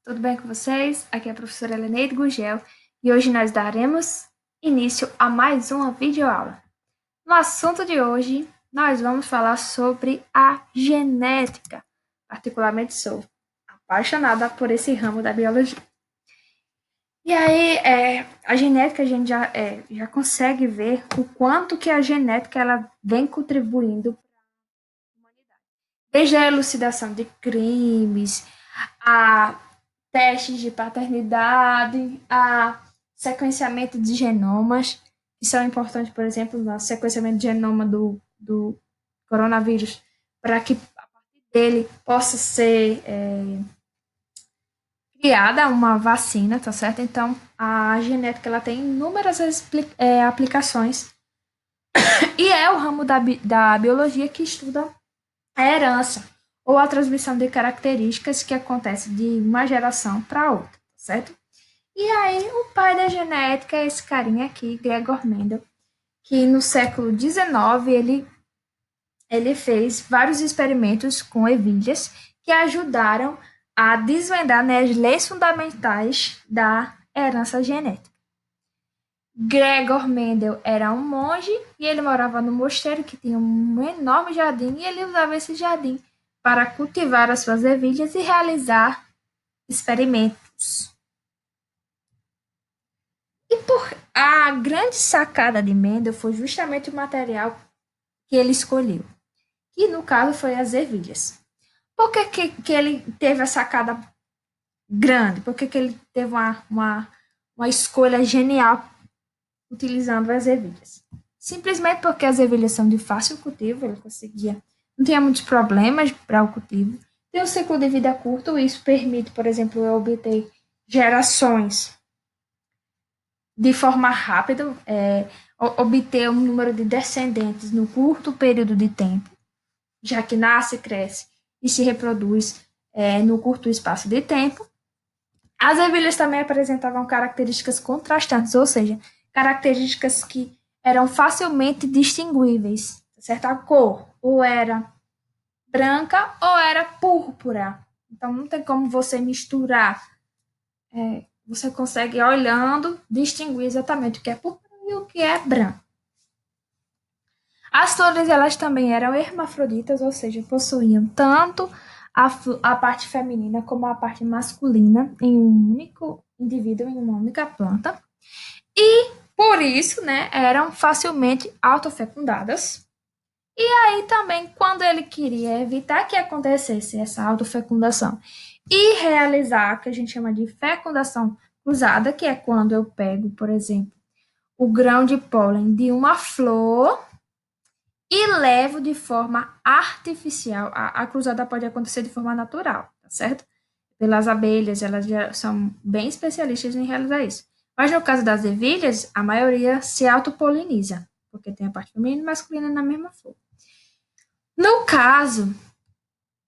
tudo bem com vocês? Aqui é a professora Eleneide Gugel e hoje nós daremos início a mais uma videoaula. No assunto de hoje, nós vamos falar sobre a genética. Particularmente sou apaixonada por esse ramo da biologia. E aí, a genética a gente já consegue ver o quanto que a genética ela vem contribuindo para a humanidade. Desde a elucidação de crimes, a testes de paternidade, a sequenciamento de genomas, que são importantes, por exemplo, no sequenciamento de genoma do coronavírus, para que a partir dele possa ser criada uma vacina, tá certo? Então, a genética ela tem inúmeras aplicações e é o ramo da biologia que estuda a herança ou a transmissão de características que acontece de uma geração para outra, certo? E aí, o pai da genética é esse carinha aqui, Gregor Mendel, que no século XIX ele fez vários experimentos com ervilhas que ajudaram a desvendar, né, as leis fundamentais da herança genética. Gregor Mendel era um monge e ele morava no mosteiro que tinha um enorme jardim e ele usava esse jardim para cultivar as suas ervilhas e realizar experimentos. E a grande sacada de Mendel foi justamente o material que ele escolheu, que no caso foi as ervilhas. Por que ele teve a sacada grande? Por que ele teve uma escolha genial utilizando as ervilhas? Simplesmente porque as ervilhas são de fácil cultivo, ele conseguia, não tinha muitos problemas para o cultivo. Tem um ciclo de vida curto, isso permite, por exemplo, eu obter gerações de forma rápida, obter um número de descendentes no curto período de tempo, já que nasce, cresce e se reproduz no curto espaço de tempo. As ervilhas também apresentavam características contrastantes, ou seja, características que eram facilmente distinguíveis, certa a cor, ou era branca ou era púrpura. Então não tem como você misturar. Você consegue, olhando, distinguir exatamente o que é púrpura e o que é branco. As flores elas também eram hermafroditas, ou seja, possuíam tanto a parte feminina como a parte masculina em um único indivíduo, em uma única planta. E, por isso, né, eram facilmente autofecundadas. E aí também, quando ele queria evitar que acontecesse essa autofecundação e realizar o que a gente chama de fecundação cruzada, que é quando eu pego, por exemplo, o grão de pólen de uma flor e levo de forma artificial. A cruzada pode acontecer de forma natural, tá certo? Pelas abelhas, elas já são bem especialistas em realizar isso. Mas no caso das ervilhas, a maioria se autopoliniza, porque tem a parte feminina e masculina na mesma flor. No caso,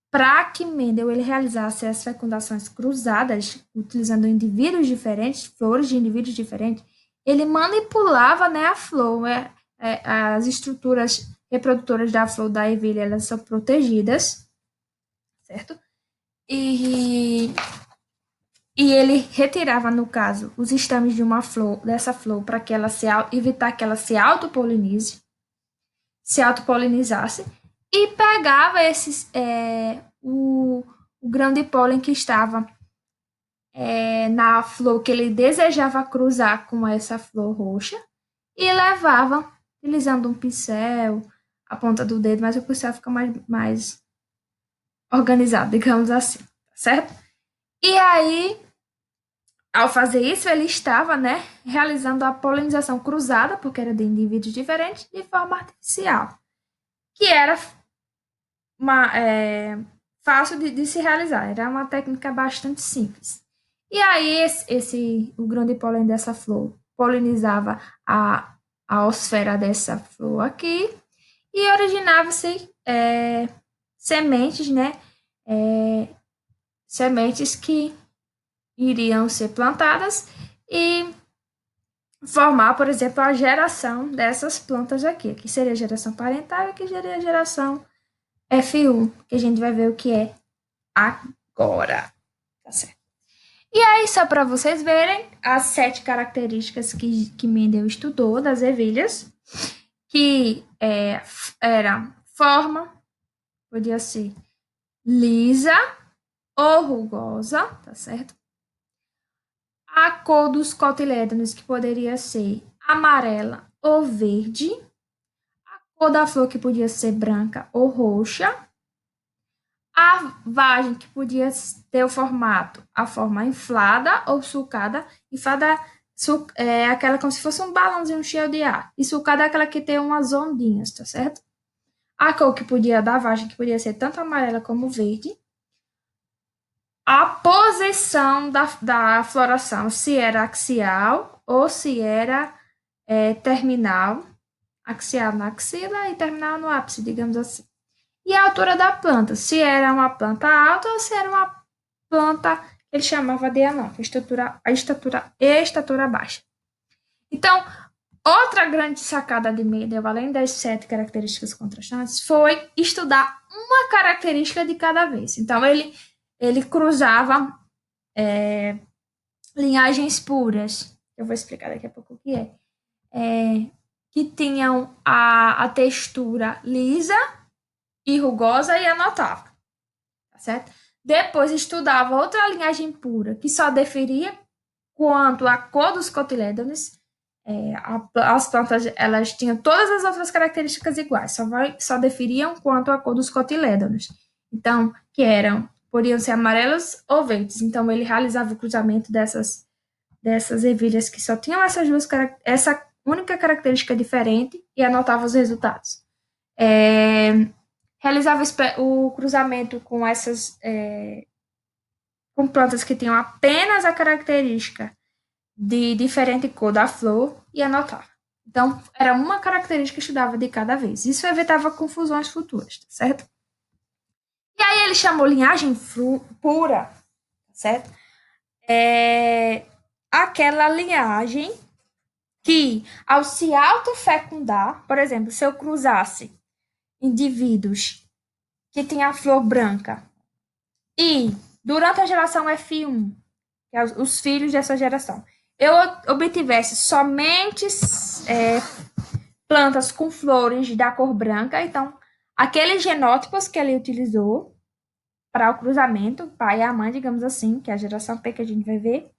para que Mendel ele realizasse as fecundações cruzadas, utilizando indivíduos diferentes, flores de indivíduos diferentes, ele manipulava, né, a flor, as estruturas reprodutoras da flor da ervilha, elas são protegidas, certo? E ele retirava, no caso, os estames de uma flor, dessa flor, para que ela evitar que ela se autopolinizasse, e pegava o grão de pólen que estava na flor que ele desejava cruzar com essa flor roxa e levava, utilizando um pincel, a ponta do dedo, mas o pincel fica mais organizado, digamos assim, certo? E aí, ao fazer isso, ele estava, né, realizando a polinização cruzada, porque era de indivíduos diferentes, de forma artificial, que era fácil de se realizar, era uma técnica bastante simples. E aí, o grão de pólen dessa flor polinizava a osfera dessa flor aqui e originava-se sementes, né? Sementes que iriam ser plantadas e formar, por exemplo, a geração dessas plantas aqui. Aqui seria a geração parental e aqui seria a geração F1, que a gente vai ver o que é agora. Tá certo. E aí, só para vocês verem as 7 características que Mendel estudou das ervilhas, que era forma, podia ser lisa ou rugosa, tá certo? A cor dos cotilédonos, que poderia ser amarela ou verde. A cor da flor, que podia ser branca ou roxa. A vagem, que podia ter o formato, a forma inflada ou sulcada. Inflada é aquela como se fosse um balãozinho cheio de ar. E sulcada é aquela que tem umas ondinhas, tá certo? A cor que podia da vagem, que podia ser tanto amarela como verde. A posição da floração, se era axial ou se era terminal, axial na axila e terminal no ápice, digamos assim. E a altura da planta, se era uma planta alta ou se era uma planta, ele chamava de anão, estatura baixa. Então, outra grande sacada de Mendel, além das 7 características contrastantes, foi estudar uma característica de cada vez. Então, ele cruzava linhagens puras, eu vou explicar daqui a pouco o que que tinham a textura lisa e rugosa e anotava, tá certo? Depois estudava outra linhagem pura, que só definia quanto à cor dos cotilédones. As plantas elas tinham todas as outras características iguais, só definiam quanto à cor dos cotilédonos. Então, que podiam ser amarelos ou verdes. Então, ele realizava o cruzamento dessas ervilhas que só tinham essa única característica diferente e anotava os resultados. Realizava o cruzamento com com plantas que tinham apenas a característica de diferente cor da flor e anotava. Então, era uma característica que estudava de cada vez. Isso evitava confusões futuras, tá certo? E aí ele chamou linhagem pura, certo? Aquela linhagem que, ao se autofecundar, por exemplo, se eu cruzasse indivíduos que tinham a flor branca e, durante a geração F1, que é os filhos dessa geração, eu obtivesse somente plantas com flores da cor branca, então, aqueles genótipos que ele utilizou para o cruzamento, pai e a mãe, digamos assim, que é a geração P que a gente vai ver,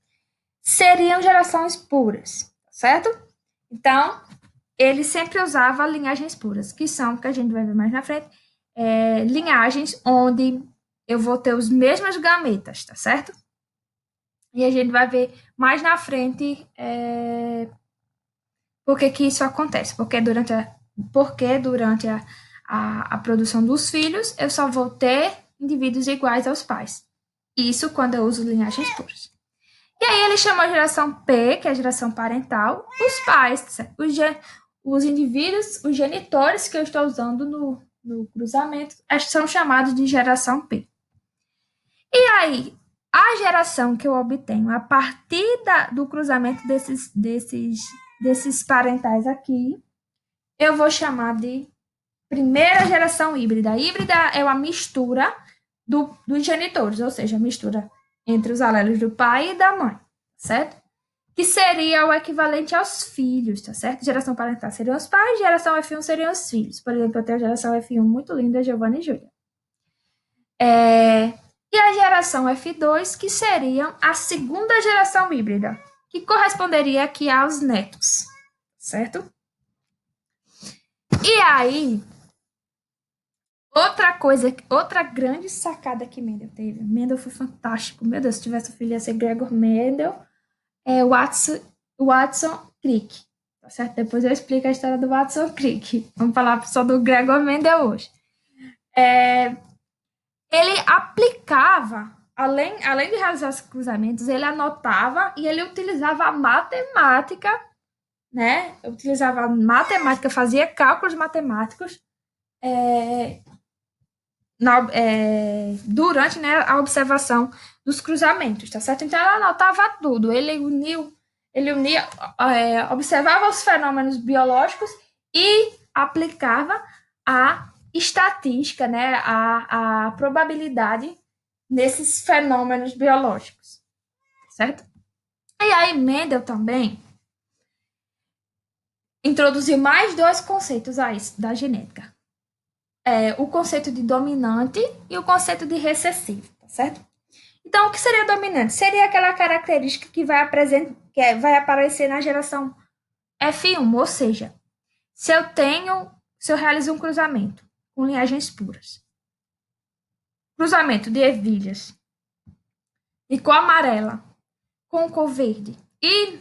seriam gerações puras, certo? Então, ele sempre usava linhagens puras, que são, que a gente vai ver mais na frente, linhagens onde eu vou ter os mesmos gametas, tá certo? E a gente vai ver mais na frente por que isso acontece. Porque durante a produção dos filhos, eu só vou ter indivíduos iguais aos pais. Isso quando eu uso linhagens puras. E aí ele chamou a geração P, que é a geração parental, os pais, os indivíduos, os genitores que eu estou usando no cruzamento, são chamados de geração P. E aí, a geração que eu obtenho a partir do cruzamento desses parentais aqui, eu vou chamar de primeira geração híbrida. Híbrida é uma mistura dos genitores, ou seja, a mistura entre os alelos do pai e da mãe, certo? Que seria o equivalente aos filhos, tá certo? Geração parental seriam os pais, geração F1 seriam os filhos. Por exemplo, eu tenho a geração F1 muito linda, Giovanna e Júlia. E a geração F2, que seriam a segunda geração híbrida, que corresponderia aqui aos netos, certo? E aí, outra grande sacada que Mendel teve. Mendel foi fantástico. Meu Deus, se tivesse um filho, ia ser Gregor Mendel, Watson Crick. Tá certo? Depois eu explico a história do Watson Crick. Vamos falar só do Gregor Mendel hoje. Ele aplicava, além de realizar os cruzamentos, ele anotava e ele utilizava a matemática, né? Utilizava a matemática, fazia cálculos matemáticos durante, né, a observação dos cruzamentos, tá certo? Então, ela anotava tudo. Ele unia, observava os fenômenos biológicos e aplicava a estatística, né, a probabilidade nesses fenômenos biológicos. certo? E aí Mendel também introduziu mais dois conceitos aí da genética. O conceito de dominante e o conceito de recessivo, tá certo? Então, o que seria dominante? Seria aquela característica que vai aparecer na geração F1, ou seja, se eu realizo um cruzamento com linhagens puras, cruzamento de ervilhas de cor amarela com cor verde, e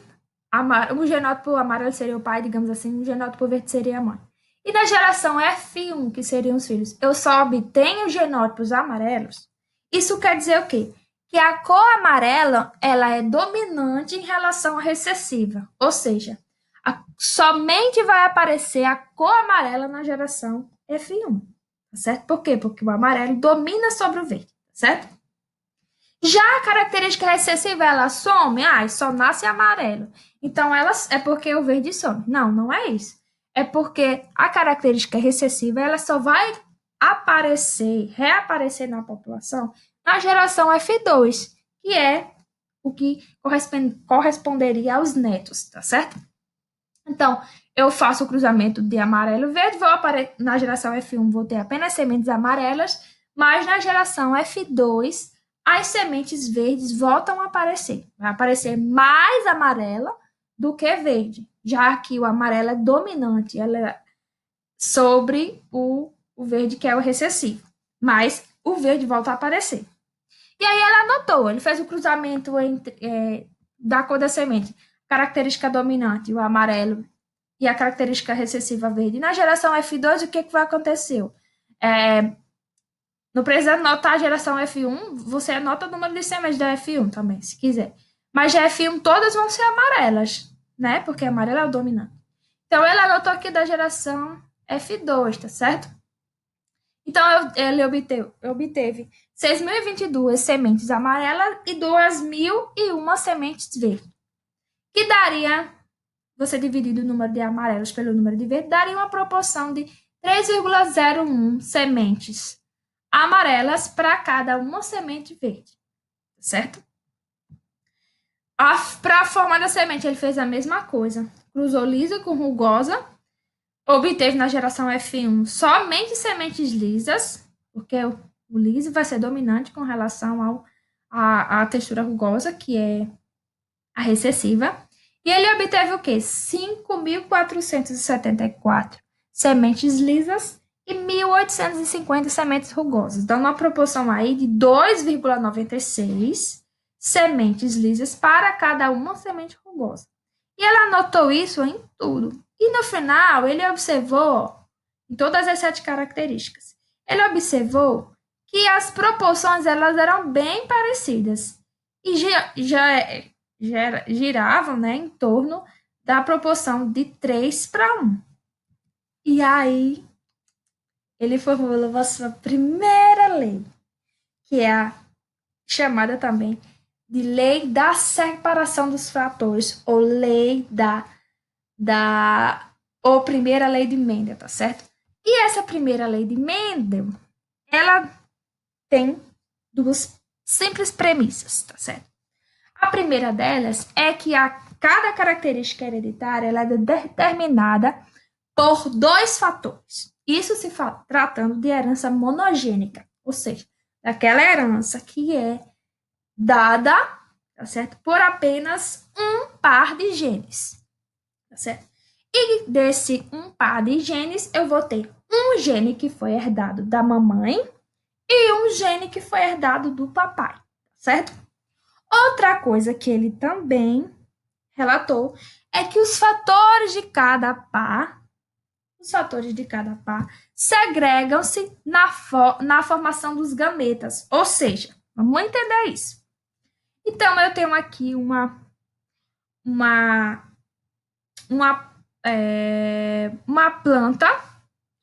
o genótipo amarelo seria o pai, digamos assim, o genótipo verde seria a mãe. E na geração F1, que seriam os filhos, eu só obtenho genótipos amarelos. Isso quer dizer o quê? Que a cor amarela, ela é dominante em relação à recessiva. Ou seja, somente vai aparecer a cor amarela na geração F1. Tá certo? Por quê? Porque o amarelo domina sobre o verde. Tá certo? Já a característica recessiva, ela some, só nasce amarelo. Então, é porque o verde some. Não, não é isso. É porque a característica recessiva, ela só vai reaparecer na população na geração F2, que é o que corresponderia aos netos, tá certo? Então, eu faço o cruzamento de amarelo e verde, na geração F1 vou ter apenas sementes amarelas, mas na geração F2 as sementes verdes voltam a aparecer. Vai aparecer mais amarela do que verde, já que o amarelo é dominante, ela é sobre o verde, que é o recessivo. Mas o verde volta a aparecer. E aí ele anotou, ele fez o cruzamento da cor da semente, característica dominante, o amarelo, e a característica recessiva verde. Na geração F2, o que vai acontecer? Não precisa anotar a geração F1, você anota o número de sementes da F1 também, se quiser. Mas da F1 todas vão ser amarelas, né? Porque amarela é o dominante. Então, ele anotou aqui da geração F2, tá certo? Então, ele obteve 6.022 sementes amarelas e 2.001 sementes verdes. Que daria, você dividir o número de amarelos pelo número de verdes, daria uma proporção de 3,01 sementes amarelas para cada uma semente verde, certo? Para a forma da semente, ele fez a mesma coisa. Cruzou lisa com rugosa, obteve na geração F1 somente sementes lisas, porque o liso vai ser dominante com relação à textura rugosa, que é a recessiva. E ele obteve o quê? 5.474 sementes lisas e 1.850 sementes rugosas, dando uma proporção aí de 2,96 sementes lisas para cada uma semente rugosa. E ela anotou isso em tudo. E no final, ele observou, em todas as 7 características, ele observou que as proporções elas eram bem parecidas. E giravam, né, em torno da proporção de 3:1. E aí, ele formulou a sua primeira lei, que é a chamada também de lei da separação dos fatores, ou ou primeira lei de Mendel, tá certo? E essa primeira lei de Mendel, ela tem 2 simples premissas, tá certo? A primeira delas é que cada característica hereditária ela é determinada por 2 fatores. Isso se tratando de herança monogênica, ou seja, daquela herança que é dada, tá certo, por apenas um par de genes, tá certo? E desse um par de genes, eu vou ter um gene que foi herdado da mamãe e um gene que foi herdado do papai, certo? Outra coisa que ele também relatou é que os fatores de cada par segregam-se na formação dos gametas, ou seja, vamos entender isso. Então, eu tenho aqui uma planta,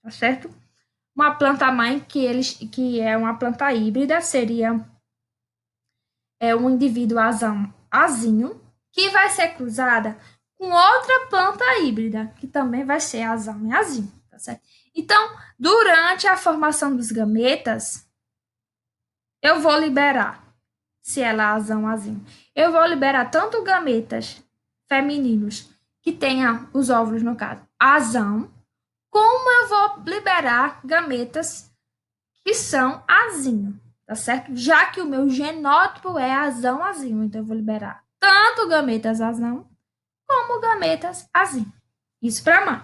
tá certo? Uma planta mãe que é uma planta híbrida, seria um indivíduo azinho, que vai ser cruzada com outra planta híbrida, que também vai ser azão e azinho, tá certo? Então, durante a formação dos gametas, eu vou liberar, se ela é azão, azinho, eu vou liberar tanto gametas femininos que tenham os óvulos, no caso, azão, como eu vou liberar gametas que são azinho, tá certo? Já que o meu genótipo é azão-azinho, então eu vou liberar tanto gametas azão como gametas azinho. Isso para mãe.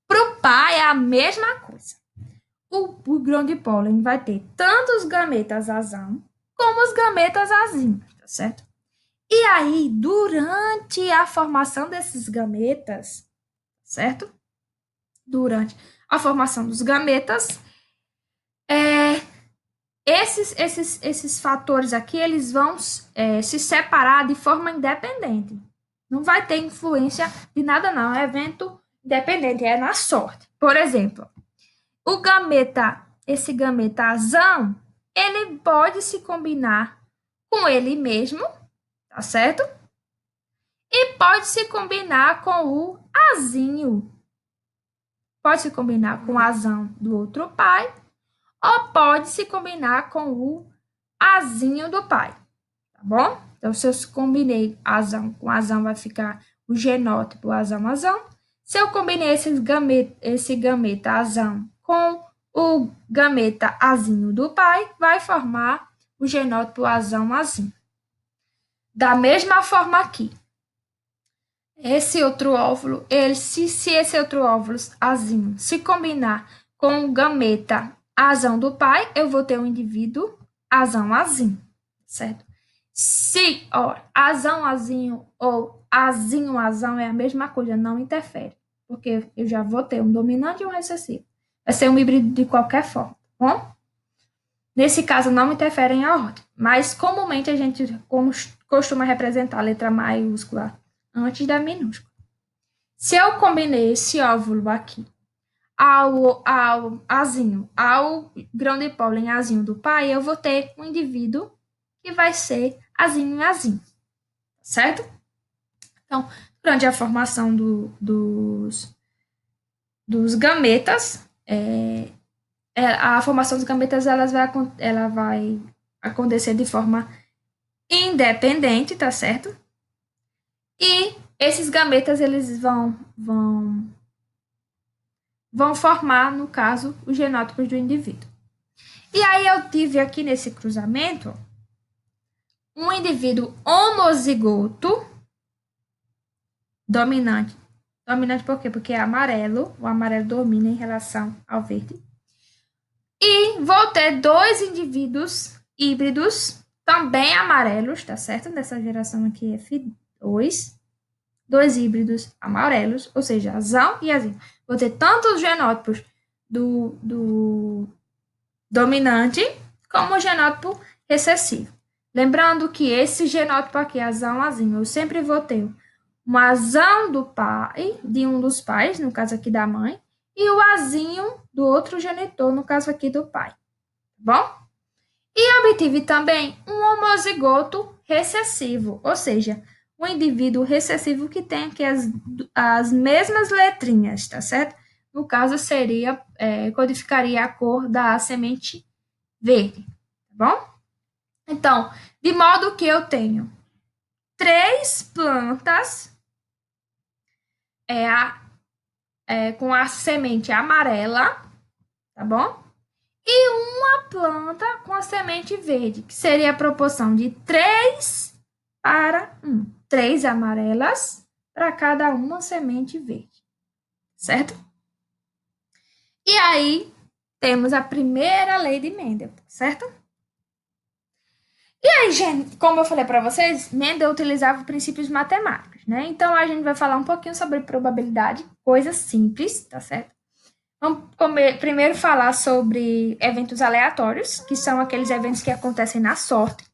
Para o pai é a mesma coisa. O grão de pólen vai ter tanto os gametas azão como os gametas azinho, tá certo? E aí, durante a formação desses gametas, certo? Durante a formação dos gametas, esses fatores aqui, eles vão se separar de forma independente. Não vai ter influência de nada, não. É evento independente, é na sorte. Por exemplo, esse gameta azão, ele pode se combinar com ele mesmo, tá certo? E pode se combinar com o azinho. Pode se combinar com o azão do outro pai, ou pode se combinar com o azinho do pai, tá bom? Então, se eu combinei azão com azão, vai ficar o genótipo azão-azão. Se eu combinei esse gameta azão com o gameta azinho do pai, vai formar o genótipo azão-azinho. Da mesma forma aqui, esse outro óvulo, se esse outro óvulo azinho se combinar com o gameta azão do pai, eu vou ter um indivíduo azão-azinho, certo? Se, azão-azinho ou azinho-azão é a mesma coisa, não interfere, porque eu já vou ter um dominante e um recessivo. Vai ser um híbrido de qualquer forma, tá bom? Nesse caso, não interfere em ordem, mas comumente a gente costuma representar a letra maiúscula antes da minúscula. Se eu combinei esse óvulo aqui ao azinho, ao grão de pólen azinho do pai, eu vou ter um indivíduo que vai ser azinho e azinho, certo? Então, durante a formação dos gametas, a formação dos gametas ela vai acontecer de forma independente, tá certo? E esses gametas eles vão formar, no caso, os genótipos do indivíduo. E aí eu tive aqui nesse cruzamento um indivíduo homozigoto dominante. Dominante por quê? Porque é amarelo, o amarelo domina em relação ao verde. E vou ter dois indivíduos híbridos, também amarelos, tá certo? Nessa geração aqui F2, dois híbridos amarelos, ou seja, azão e azinho. Vou ter tanto os genótipos do dominante como o genótipo recessivo. Lembrando que esse genótipo aqui, azão, azinho, eu sempre vou ter um azão do pai, de um dos pais, no caso aqui da mãe, e o azinho do outro genitor, no caso aqui do pai. Tá bom? E obtive também um homozigoto recessivo, ou seja, um indivíduo recessivo que tem aqui as mesmas letrinhas, tá certo? No caso, codificaria a cor da semente verde, tá bom? Então, de modo que eu tenho 3 plantas com a semente amarela, tá bom? E uma planta com a semente verde, que seria a proporção de 3 para 1. 3 amarelas para cada uma semente verde, certo? E aí, temos a primeira lei de Mendel, certo? E aí, gente, como eu falei para vocês, Mendel utilizava princípios matemáticos, né? Então, a gente vai falar um pouquinho sobre probabilidade, coisas simples, tá certo? Vamos primeiro falar sobre eventos aleatórios, que são aqueles eventos que acontecem na sorte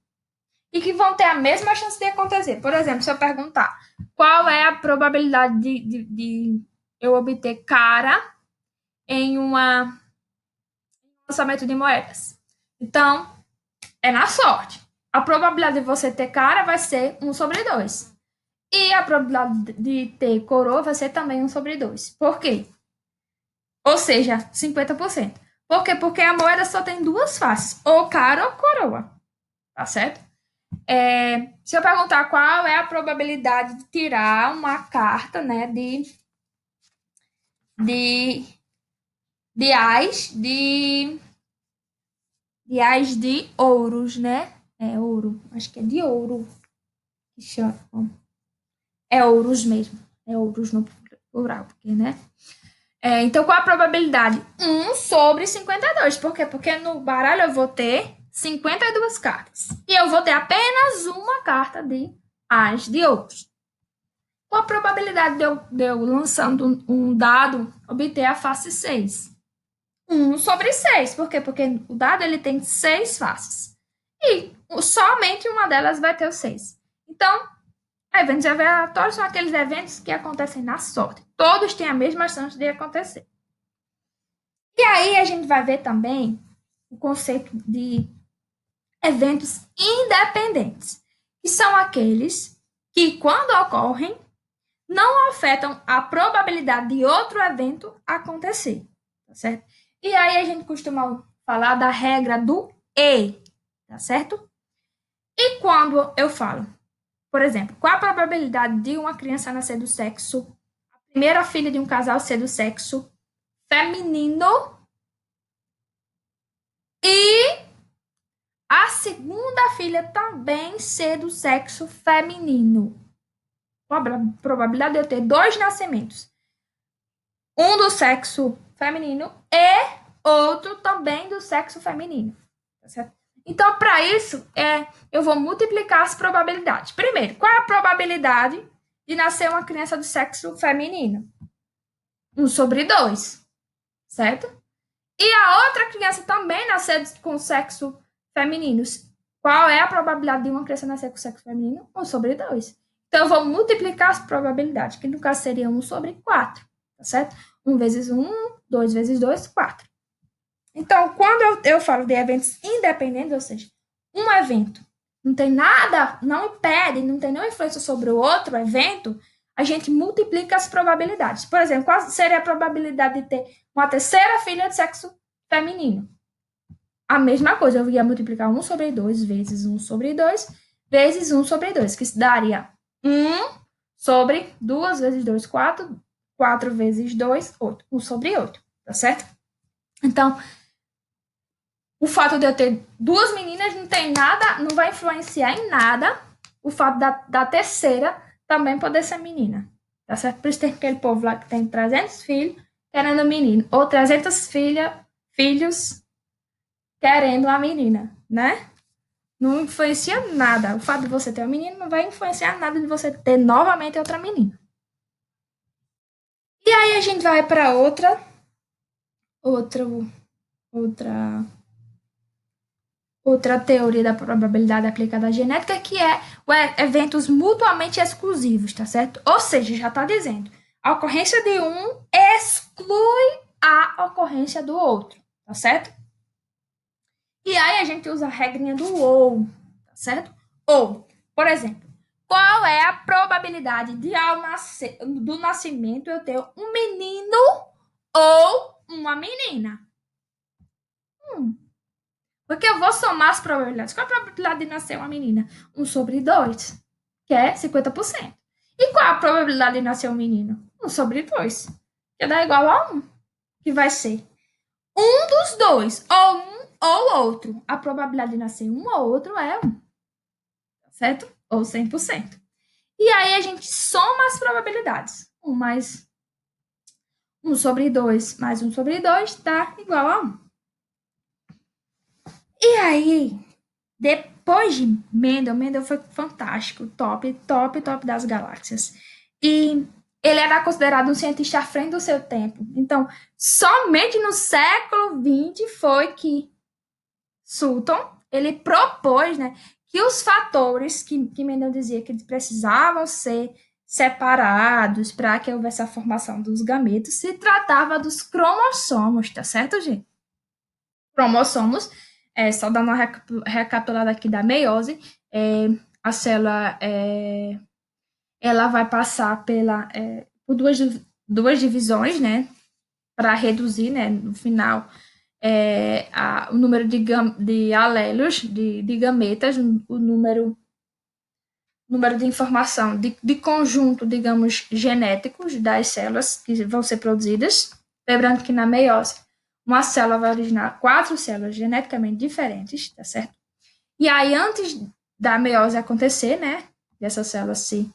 e que vão ter a mesma chance de acontecer. Por exemplo, se eu perguntar qual é a probabilidade de eu obter cara em um lançamento de moedas. Então, é na sorte. A probabilidade de você ter cara vai ser 1 sobre 2. E a probabilidade de ter coroa vai ser também 1 sobre 2. Por quê? Ou seja, 50%. Por quê? Porque a moeda só tem duas faces, ou cara ou coroa. Tá certo? Se eu perguntar qual é a probabilidade de tirar uma carta, né, de, de ás de ouros, né? É ouro, acho que é de ouro que chama. É ouros mesmo, é ouros no plural, porque, né? Então, qual a probabilidade? 1/52. Por quê? Porque no baralho eu vou ter 52 cartas. E eu vou ter apenas uma carta de ás de ouros. Qual a probabilidade de eu lançando um dado, obter a face 6? 1/6. Por quê? Porque o dado ele tem 6 faces. E somente uma delas vai ter o 6. Então, eventos aleatórios são aqueles eventos que acontecem na sorte. Todos têm a mesma chance de acontecer. E aí a gente vai ver também o conceito de eventos independentes, que são aqueles que, quando ocorrem, não afetam a probabilidade de outro evento acontecer, tá certo? E aí a gente costuma falar da regra do E, tá certo? E quando eu falo, por exemplo, qual a probabilidade de uma criança nascer do sexo, a primeira filha de um casal ser do sexo feminino e a segunda filha também ser do sexo feminino? Qual a probabilidade de eu ter dois nascimentos? Um do sexo feminino e outro também do sexo feminino. Tá certo? Então, para isso, eu vou multiplicar as probabilidades. Primeiro, qual é a probabilidade de nascer uma criança do sexo feminino? 1/2, certo? E a outra criança também nascer com sexo feminino. Qual é a probabilidade de uma criança nascer com sexo feminino? 1/2. Então, eu vou multiplicar as probabilidades, que no caso seria 1/4, tá certo? 1 vezes 1, 2 vezes 2, 4. Então, quando eu falo de eventos independentes, ou seja, um evento não tem nada, não impede, não tem nenhuma influência sobre o outro evento, a gente multiplica as probabilidades. Por exemplo, qual seria a probabilidade de ter uma terceira filha de sexo feminino? A mesma coisa, eu ia multiplicar 1/2 vezes 1/2 vezes 1/2, que daria 1/2 vezes 2, 4, 4 vezes 2, 8. 1/8, tá certo? Então, o fato de eu ter duas meninas não tem nada, não vai influenciar em nada o fato da terceira também poder ser menina, tá certo? Por isso tem aquele povo lá que tem 300 filhos querendo um menino, ou 300 filhos querendo uma menina, né? Não influencia nada. O fato de você ter um menino não vai influenciar nada de você ter novamente outra menina. E aí a gente vai para outra, outra outra teoria da probabilidade aplicada à genética, que é eventos mutuamente exclusivos, tá certo? Ou seja, já está dizendo, a ocorrência de um exclui a ocorrência do outro, tá certo? E aí a gente usa a regrinha do ou, tá certo? Ou, por exemplo, qual é a probabilidade de do nascimento eu ter um menino ou uma menina? Porque eu vou somar as probabilidades. Qual a probabilidade de nascer uma menina? 1/2, que é 50%. E qual a probabilidade de nascer um menino? 1/2, que dá igual a 1, que vai ser um dos dois, ou um ou outro. A probabilidade de nascer um ou outro é 1, certo? Ou 100%. E aí a gente soma as probabilidades. 1/2 mais 1/2 dá igual a 1. E aí, depois de Mendel foi fantástico, top, top, top das galáxias. E ele era considerado um cientista à frente do seu tempo. Então, somente no século XX foi que Sutton ele propôs, né, que os fatores que Mendel dizia que eles precisavam ser separados para que houvesse a formação dos gametos se tratava dos cromossomos, tá certo, gente? Cromossomos, só dando uma recapitulada aqui da meiose, a célula ela vai passar por duas divisões, né, para reduzir, né, no final, o número de alelos, de gametas, o número número de informação de conjunto, digamos, genéticos das células que vão ser produzidas. Lembrando que na meiose, uma célula vai originar 4 células geneticamente diferentes, tá certo? E aí, antes da meiose acontecer, né, dessas células se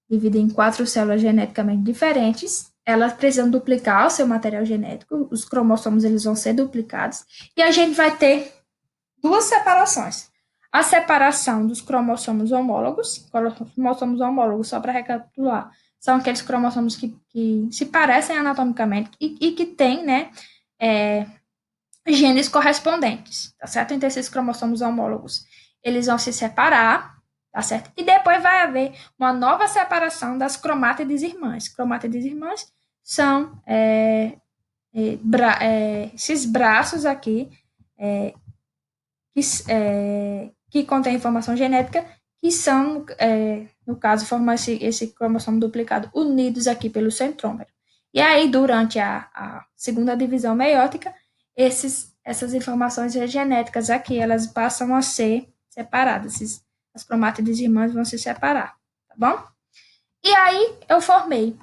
dividem em 4 células geneticamente diferentes, elas precisam duplicar o seu material genético, os cromossomos eles vão ser duplicados, e a gente vai ter 2 separações. A separação dos cromossomos homólogos, só para recapitular, são aqueles cromossomos que se parecem anatomicamente e que têm, né, genes correspondentes, tá certo? Então, esses cromossomos homólogos, eles vão se separar, tá certo? E depois vai haver uma nova separação das cromátides irmãs. Cromátides irmãs são esses braços aqui que contém informação genética, que são, no caso, formam esse cromossomo duplicado unidos aqui pelo centrômero. E aí, durante a segunda divisão meiótica, essas informações genéticas aqui, elas passam a ser separadas. As cromátides irmãs vão se separar, tá bom? E aí, eu formei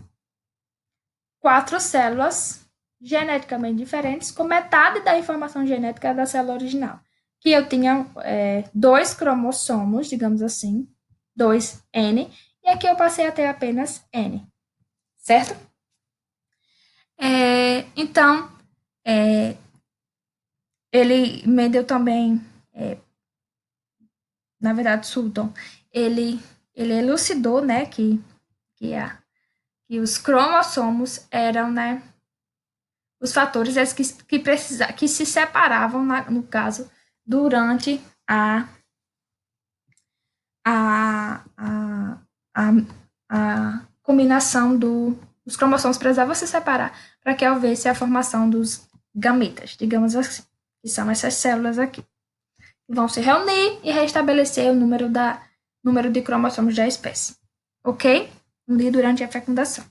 4 células geneticamente diferentes, com metade da informação genética da célula original. Que eu tinha 2 cromossomos, digamos assim, 2N, e aqui eu passei a ter apenas N, certo? Então, Mendel também, na verdade, Sutton, ele elucidou, né, que os cromossomos eram, né, os fatores que se separavam, no caso, durante a combinação dos cromossomos precisavam se separar para que houvesse a formação dos gametas, digamos assim, que são essas células aqui. Vão se reunir e restabelecer o número de cromossomos da espécie, ok? Durante a fecundação.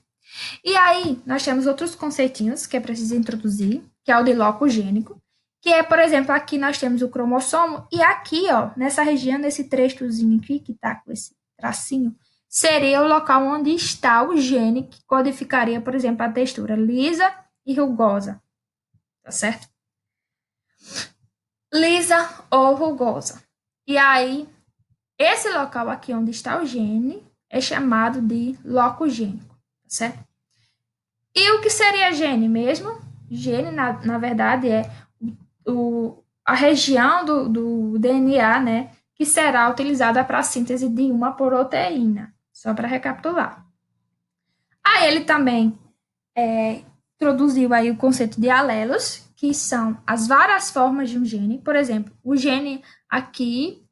E aí, nós temos outros conceitinhos que é preciso introduzir, que é o de loco gênico, que é, por exemplo, aqui nós temos o cromossomo, e aqui, ó, nessa região, nesse trechozinho aqui, que tá com esse tracinho, seria o local onde está o gene que codificaria, por exemplo, a textura lisa e rugosa, tá certo? Lisa ou rugosa. E aí, esse local aqui onde está o gene é chamado de loco gênico, tá certo? E o que seria gene mesmo? Gene, na verdade, é a região do DNA, né, que será utilizada para a síntese de uma proteína. Só para recapitular. Aí ele também introduziu aí o conceito de alelos, que são as várias formas de um gene. Por exemplo, o gene aqui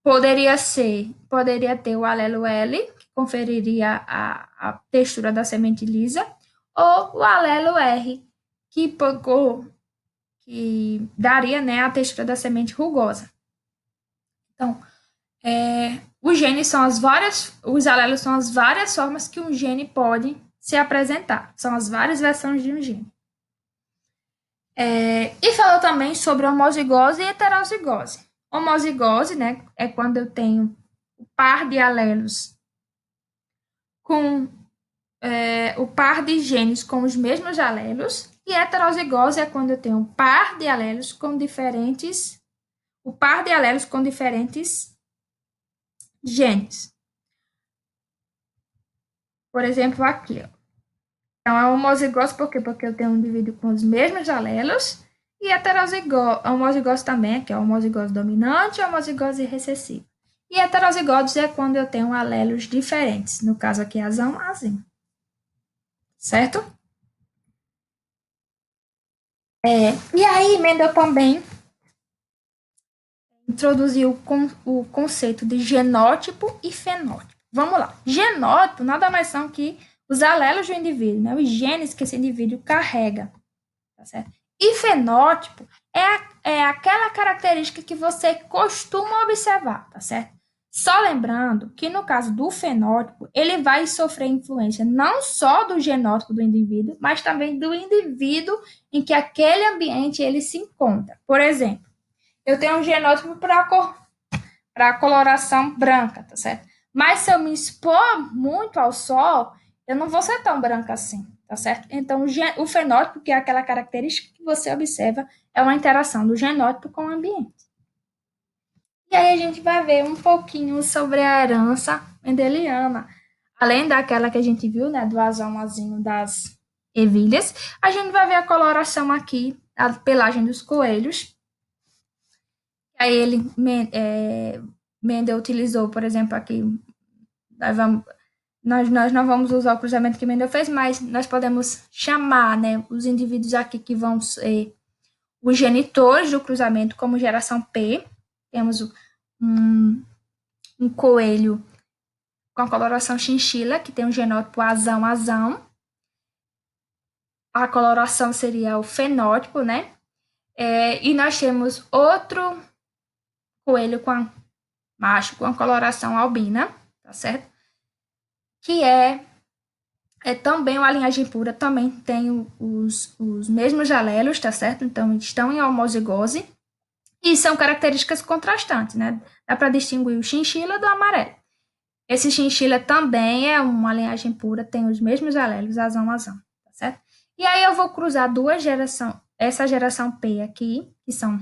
poderia ter o alelo L, que conferiria a textura da semente lisa, ou o alelo R, que daria, né, a textura da semente rugosa. Então, os alelos são as várias formas que um gene pode se apresentar. São as várias versões de um gene. E falou também sobre homozigose e heterozigose. Homozigose, né, é quando eu tenho o par de alelos com o par de genes com os mesmos alelos, e heterozigose é quando eu tenho um par de alelos com diferentes genes. Por exemplo, aqui, ó. Então, a homozigose por quê? Porque eu tenho um indivíduo com os mesmos alelos, e a homozigose também, que é a homozigose dominante e a homozigose recessiva. E heterozigose é quando eu tenho alelos diferentes, no caso aqui, azão, azinho. Certo? E aí, Mendel também introduziu o conceito de genótipo e fenótipo. Vamos lá. Genótipo nada mais são que os alelos do indivíduo, né? Os genes que esse indivíduo carrega. Tá certo? E fenótipo é aquela característica que você costuma observar, tá certo? Só lembrando que no caso do fenótipo, ele vai sofrer influência não só do genótipo do indivíduo, mas também do indivíduo em que aquele ambiente ele se encontra. Por exemplo, eu tenho um genótipo para para a coloração branca, tá certo? Mas se eu me expor muito ao sol, eu não vou ser tão branca assim, tá certo? Então, o fenótipo, que é aquela característica que você observa, é uma interação do genótipo com o ambiente. E aí a gente vai ver um pouquinho sobre a herança mendeliana. Além daquela que a gente viu, né, do azulzinho das ervilhas, a gente vai ver a coloração aqui, a pelagem dos coelhos. Aí Mendel utilizou, por exemplo, aqui, nós não vamos usar o cruzamento que Mendel fez, mas nós podemos chamar, né, os indivíduos aqui que vão ser os genitores do cruzamento como geração P. Temos um, um coelho com a coloração chinchila, que tem um genótipo azão. A coloração seria o fenótipo, né? E nós temos outro coelho macho com a coloração albina, tá certo? Que é também uma linhagem pura, também tem os mesmos alelos, tá certo? Então, estão em homozigose e são características contrastantes, né? Dá para distinguir o chinchila do amarelo. Esse chinchila também é uma linhagem pura, tem os mesmos alelos, azão, tá certo? E aí eu vou cruzar essa geração P aqui, que são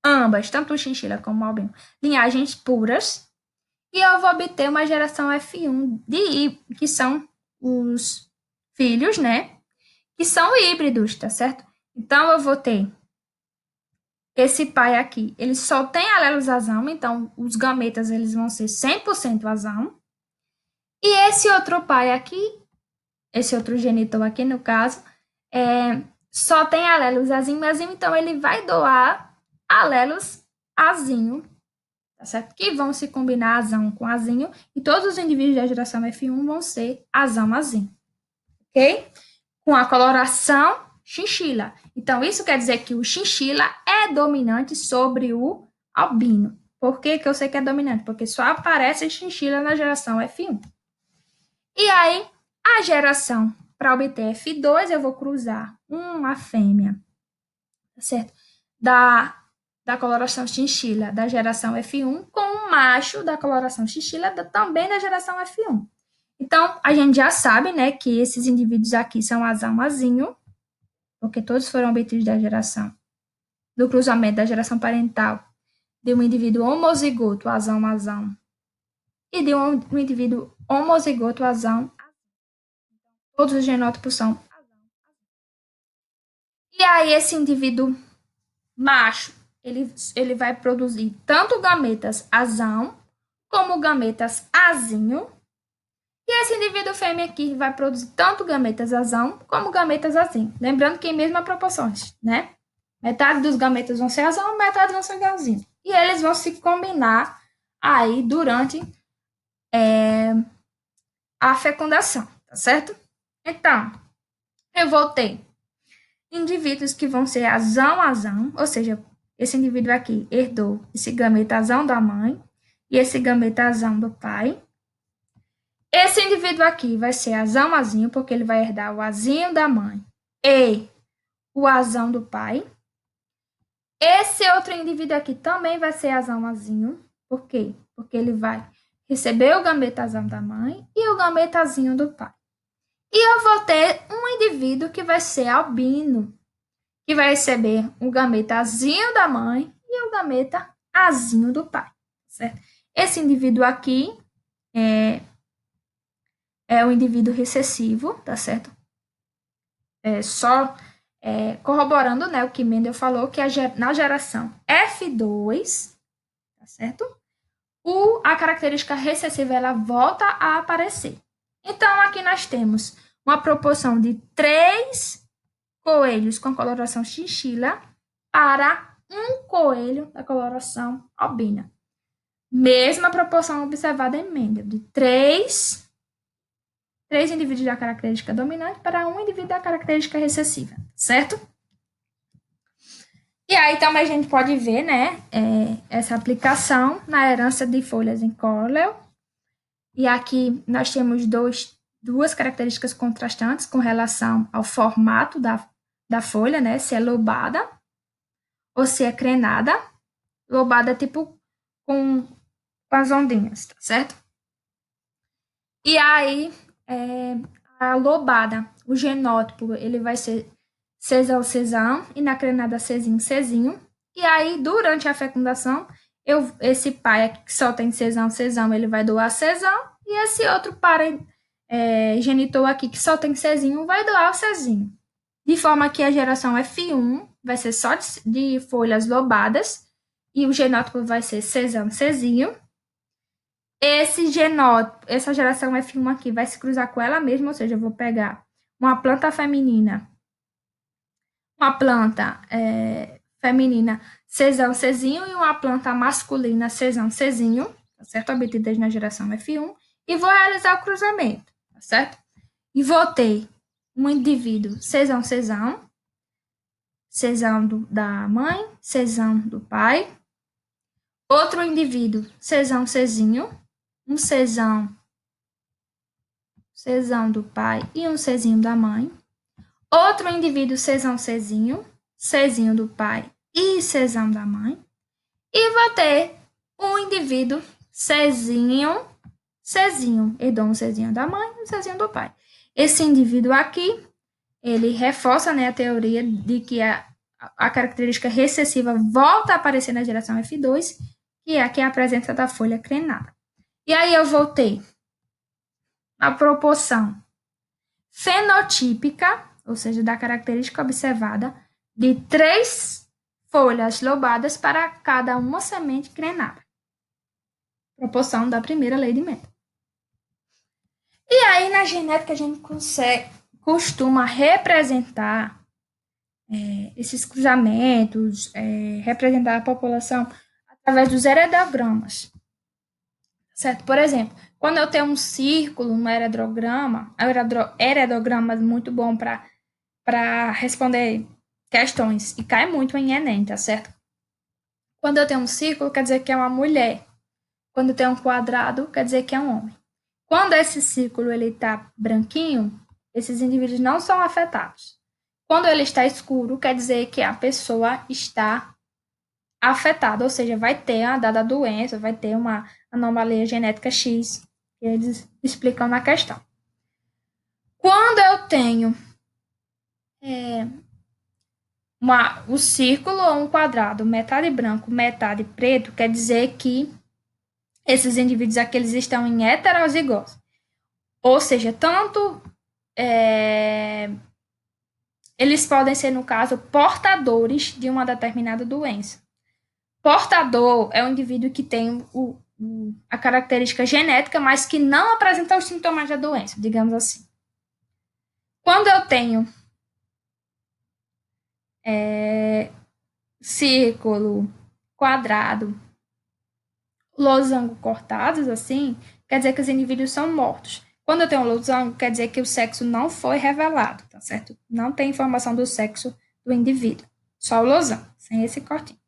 ambas, tanto o chinchila como o albino, linhagens puras, e eu vou obter uma geração F1 que são os filhos, né? Que são híbridos, tá certo? Então eu vou ter esse pai aqui, ele só tem alelos azão, então os gametas eles vão ser 100% azão. E esse outro pai aqui, esse outro genitor aqui no caso, só tem alelos azinho, então ele vai doar alelos azinho, tá certo? Que vão se combinar azão com azinho, e todos os indivíduos da geração F1 vão ser azão, ok? Com a coloração chinchila. Então, isso quer dizer que o chinchila é dominante sobre o albino. Por que eu sei que é dominante? Porque só aparece chinchila na geração F1. E aí, a geração, para obter F2, eu vou cruzar uma fêmea, tá certo? Da coloração chinchila da geração F1 com um macho da coloração chinchila também da geração F1. Então, a gente já sabe, né, que esses indivíduos aqui são azão, porque todos foram obtidos do cruzamento da geração parental de um indivíduo homozigoto azão, e de um indivíduo homozigoto azão. Todos os genótipos são azão. E aí, esse indivíduo macho, ele vai produzir tanto gametas azão como gametas azinho. E esse indivíduo fêmea aqui vai produzir tanto gametas azão como gametas azinho. Lembrando que em mesmas proporções, né? Metade dos gametas vão ser azão, metade vão ser azinho. E eles vão se combinar aí durante a fecundação, tá certo? Então, eu vou ter indivíduos que vão ser azão, ou seja, esse indivíduo aqui herdou esse gameta azão da mãe e esse gameta azão do pai. Esse indivíduo aqui vai ser azão, porque ele vai herdar o azinho da mãe e o azão do pai. Esse outro indivíduo aqui também vai ser azão. Por quê? Porque ele vai receber o gametazão da mãe e o gametazinho do pai. E eu vou ter um indivíduo que vai ser albino, que vai receber o gametazinho da mãe e o gametazinho do pai, certo? Esse indivíduo aqui é o indivíduo recessivo, tá certo? Corroborando, né, o que Mendel falou, que na geração F2, tá certo? A característica recessiva ela volta a aparecer. Então, aqui nós temos uma proporção de 3 coelhos com coloração chinchila para um coelho da coloração albina. Mesma proporção observada em Mendel, de 3 indivíduos da característica dominante para um indivíduo da característica recessiva, certo? E aí também a gente pode ver, né, essa aplicação na herança de folhas em Corleu. E aqui nós temos duas características contrastantes com relação ao formato da folha, né, se é lobada ou se é crenada. Lobada tipo com com as ondinhas, tá certo? E aí, a lobada, o genótipo, ele vai ser Czão, Czão, e na crenada Czinho, Czinho. E aí, durante a fecundação, esse pai aqui que só tem Czão, Czão, ele vai doar Czão, e esse outro genitor aqui que só tem Czinho vai doar o Czinho. De forma que a geração F1 vai ser só de folhas lobadas, e o genótipo vai ser Czão, Czinho. Essa geração F1 aqui vai se cruzar com ela mesma, ou seja, eu vou pegar uma planta feminina, feminina Czão, Czinho, e uma planta masculina Czão, Czinho, tá certo? Obtidas na geração F1, e vou realizar o cruzamento, tá certo? E vou ter um indivíduo Czão, Czão, Czão da mãe, Czão do pai, outro indivíduo Czão, Czinho, um Czão do pai e um Czinho da mãe. Outro indivíduo Czão, Czinho, Czinho do pai e Czão da mãe. E vou ter um indivíduo Czinho, herdou um Czinho da mãe e um Czinho do pai. Esse indivíduo aqui, ele reforça, né, a teoria de que a característica recessiva volta a aparecer na geração F2, que aqui é a presença da folha crenada. E aí eu vou ter a proporção fenotípica, ou seja, da característica observada, de 3 folhas lobadas para cada uma semente crenada. Proporção da primeira lei de Mendel. E aí, na genética, a gente costuma representar esses cruzamentos, representar a população através dos heredogramas. Certo? Por exemplo, quando eu tenho um círculo no heredograma, heredograma é muito bom para responder questões e cai muito em Enem, tá certo? Quando eu tenho um círculo, quer dizer que é uma mulher. Quando eu tenho um quadrado, quer dizer que é um homem. Quando esse círculo ele está branquinho, esses indivíduos não são afetados. Quando ele está escuro, quer dizer que a pessoa está afetada, ou seja, vai ter a dada doença, vai ter uma anomalia genética X, que eles explicam na questão. Quando eu tenho o círculo ou um quadrado, metade branco, metade preto, quer dizer que esses indivíduos aqui eles estão em heterozigose. Ou seja, tanto eles podem ser, no caso, portadores de uma determinada doença. Portador é um indivíduo que tem a característica genética, mas que não apresenta os sintomas da doença, digamos assim. Quando eu tenho círculo, quadrado, losango cortados, assim, quer dizer que os indivíduos são mortos. Quando eu tenho um losango, quer dizer que o sexo não foi revelado, tá certo? Não tem informação do sexo do indivíduo. Só o losango, sem esse cortinho.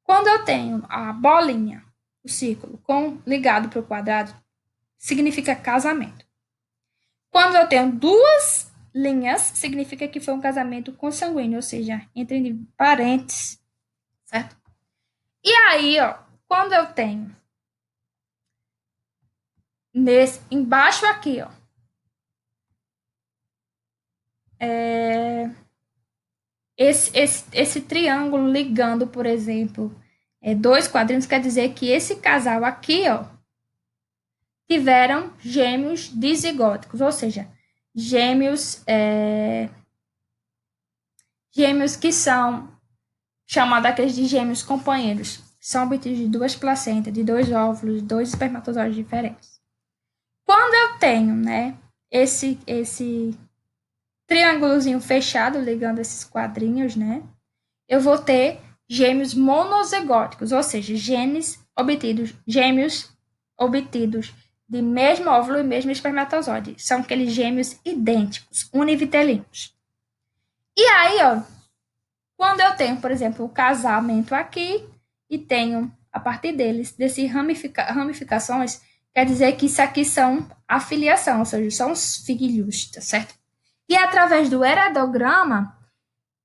Quando eu tenho a bolinha, o círculo, ligado para o quadrado, significa casamento. Quando eu tenho 2 linhas, significa que foi um casamento consanguíneo, ou seja, entre parentes, certo? E aí, quando eu tenho embaixo aqui, esse triângulo ligando, por exemplo, 2 quadrinhos, quer dizer que esse casal aqui, tiveram gêmeos dizigóticos, ou seja, gêmeos que são chamados aqueles de gêmeos companheiros, que são obtidos de 2 placentas, de 2 óvulos, 2 espermatozoides diferentes. Quando eu tenho, né, esse triângulozinho fechado ligando esses quadrinhos, né, eu vou ter gêmeos monozigóticos, ou seja, gêmeos obtidos de mesmo óvulo e mesmo espermatozoide. São aqueles gêmeos idênticos, univitelinos. E aí, quando eu tenho, por exemplo, o casamento aqui e tenho, a partir dessas ramificações, quer dizer que isso aqui são a filiação, ou seja, são os filhos, tá certo? E através do heredograma,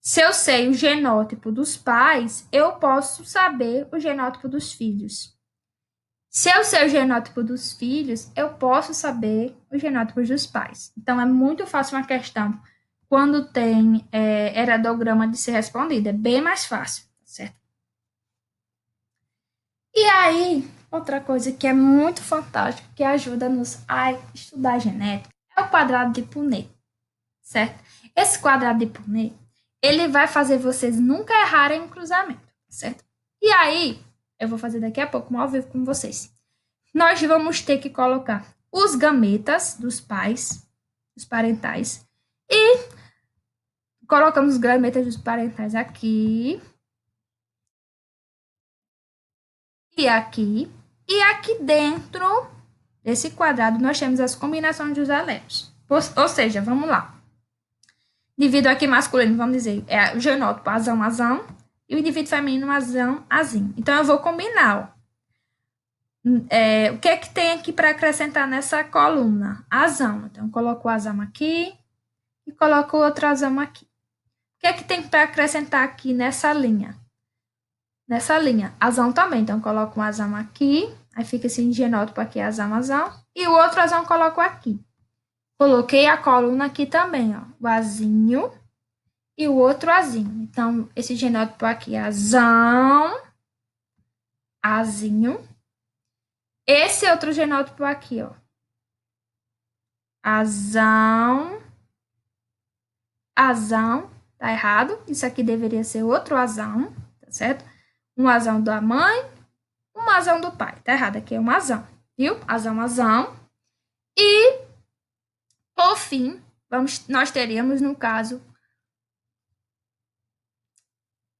se eu sei o genótipo dos pais, eu posso saber o genótipo dos filhos. Se eu sei o genótipo dos filhos, eu posso saber os genótipos dos pais. Então, é muito fácil uma questão quando tem heredograma de ser respondida. É bem mais fácil, certo? E aí, outra coisa que é muito fantástica, que ajuda-nos a estudar genética, é o quadrado de Punnett, certo? Esse quadrado de Punnett, ele vai fazer vocês nunca errarem um cruzamento, certo? E aí, eu vou fazer daqui a pouco um ao vivo com vocês. Nós vamos ter que colocar os gametas dos pais, os parentais, e colocamos os gametas dos parentais aqui, e aqui, e aqui dentro desse quadrado nós temos as combinações dos alelos. Ou seja, vamos lá. Indivíduo aqui masculino, vamos dizer, é o genótipo azão, azão, e o indivíduo feminino azão, azinho. Então, eu vou combinar, ó. O que é que tem aqui para acrescentar nessa coluna? Azão. Então, eu coloco o azão aqui e coloco o outro azão aqui. O que é que tem para acrescentar aqui nessa linha? Nessa linha, azão também. Então, eu coloco um azão aqui, aí fica esse genótipo aqui, azão, azão, e o outro azão eu coloco aqui. Coloquei a coluna aqui também, ó, o azinho e o outro azinho. Então, esse genótipo aqui é azão, azinho. Esse outro genótipo aqui, ó, azão, azão, tá errado. Isso aqui deveria ser outro azão, tá certo? Um azão da mãe, um azão do pai. Tá errado, aqui é um azão, viu? Azão, azão. E, por fim, nós teríamos, no caso,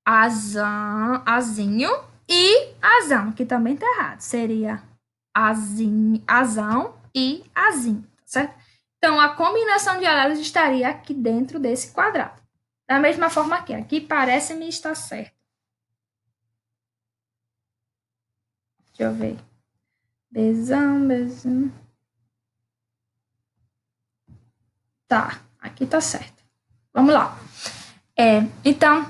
azão, azinho e azão, que também tá errado. Seria azinho, azão e azinho, tá certo? Então, a combinação de alelos estaria aqui dentro desse quadrado. Da mesma forma que aqui parece-me estar certo. Deixa eu ver. Bezão, bezão. Tá, aqui tá certo. Vamos lá. Então,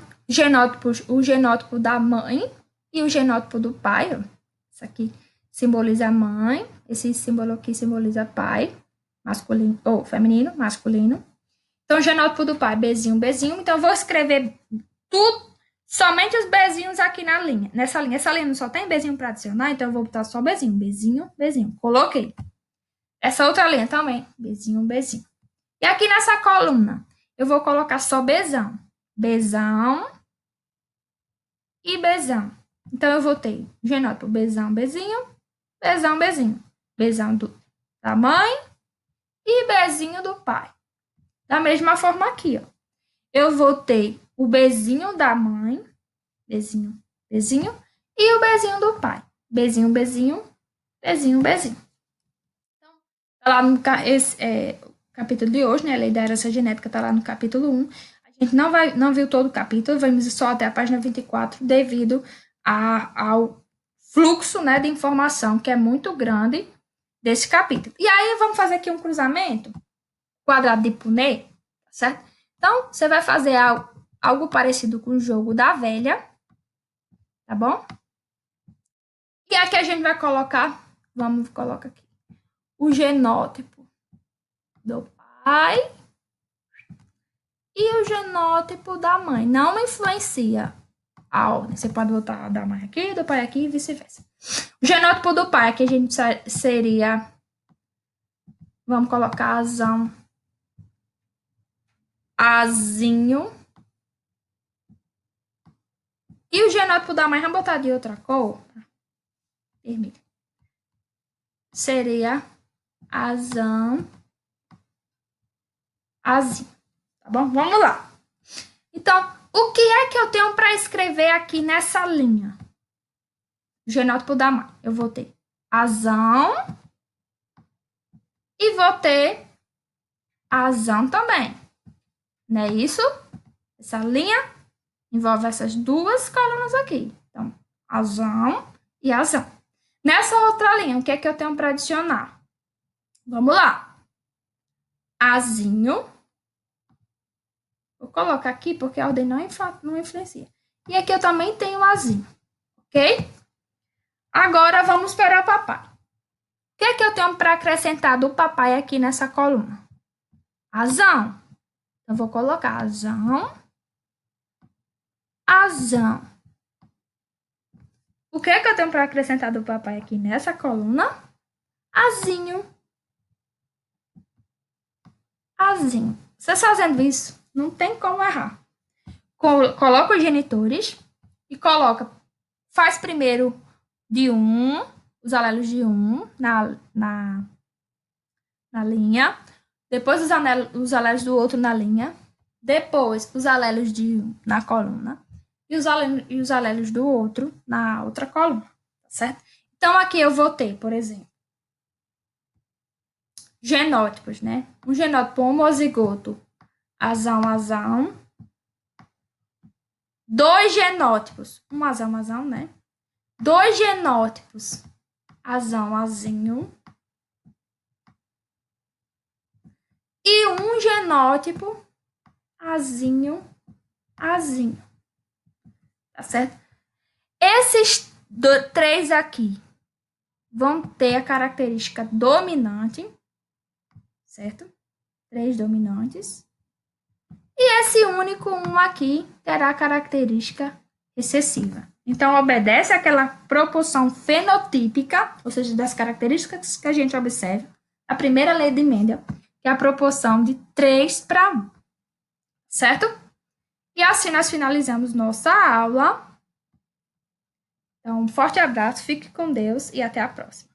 o genótipo da mãe e o genótipo do pai, ó. Isso aqui simboliza a mãe, esse símbolo aqui simboliza pai, masculino, ou feminino, masculino. Então, o genótipo do pai, bezinho, bezinho. Então, eu vou escrever tudo, somente os bezinhos aqui na linha. Nessa linha. Essa linha não só tem bezinho para adicionar, então eu vou botar só bezinho, bezinho, bezinho. Coloquei. Essa outra linha também, bezinho, bezinho. E aqui nessa coluna, eu vou colocar só bezão. Bezão e bezão. Então, eu vou ter genótipo bezão, bezinho, bezão, bezinho. Bezão da mãe e bezinho do pai. Da mesma forma aqui, ó. Eu vou ter o bezinho da mãe, bezinho, bezinho, e o bezinho do pai. Bezinho, bezinho, bezinho, bezinho. Então, tá lá no capítulo de hoje, né? A lei da herança genética tá lá no capítulo 1. A gente não viu todo o capítulo, vamos só até a página 24, devido ao fluxo, né, de informação que é muito grande desse capítulo. E aí, vamos fazer aqui um cruzamento, quadrado de Punnett, certo? Então, você vai fazer algo parecido com o jogo da velha, tá bom? E aqui a gente vai colocar, vamos colocar aqui, o genótipo do pai e o genótipo da mãe. Não influencia a ordem. Você pode botar da mãe aqui, do pai aqui e vice-versa. O genótipo do pai aqui a gente seria, vamos colocar azão, azinho. E o genótipo da mãe, vamos botar de outra cor, vermelho. Seria azão, azinho. Tá bom? Vamos lá. Então, o que é que eu tenho para escrever aqui nessa linha? O genótipo da mãe. Eu vou ter azão e vou ter azão também. Não é isso? Essa linha envolve essas duas colunas aqui. Então, azão e azão. Nessa outra linha, o que é que eu tenho para adicionar? Vamos lá. Azinho. Vou colocar aqui porque a ordem não influencia. E aqui eu também tenho azinho, ok? Agora vamos para o papai. O que é que eu tenho para acrescentar do papai aqui nessa coluna? Azão. Eu vou colocar azão. Azão. O que é que eu tenho para acrescentar do papai aqui nessa coluna? Azinho. Azinho. Vocês fazendo isso, não tem como errar. Coloca os genitores e faz primeiro de um, os alelos de um na linha, depois os alelos do outro na linha, depois os alelos de um na coluna e os alelos do outro na outra coluna, tá certo? Então, aqui eu vou ter, por exemplo, genótipos, né? Um genótipo homozigoto, azão, dois genótipos, um azão, né? Dois genótipos, azinho, e um genótipo, azinho. Tá certo? Esses três aqui vão ter a característica dominante, certo? Três dominantes. E esse único um aqui terá a característica recessiva. Então, obedece àquela proporção fenotípica, ou seja, das características que a gente observa, a primeira lei de Mendel, que é a proporção de 3 para 1. Certo? E assim nós finalizamos nossa aula. Então, um forte abraço, fique com Deus e até a próxima.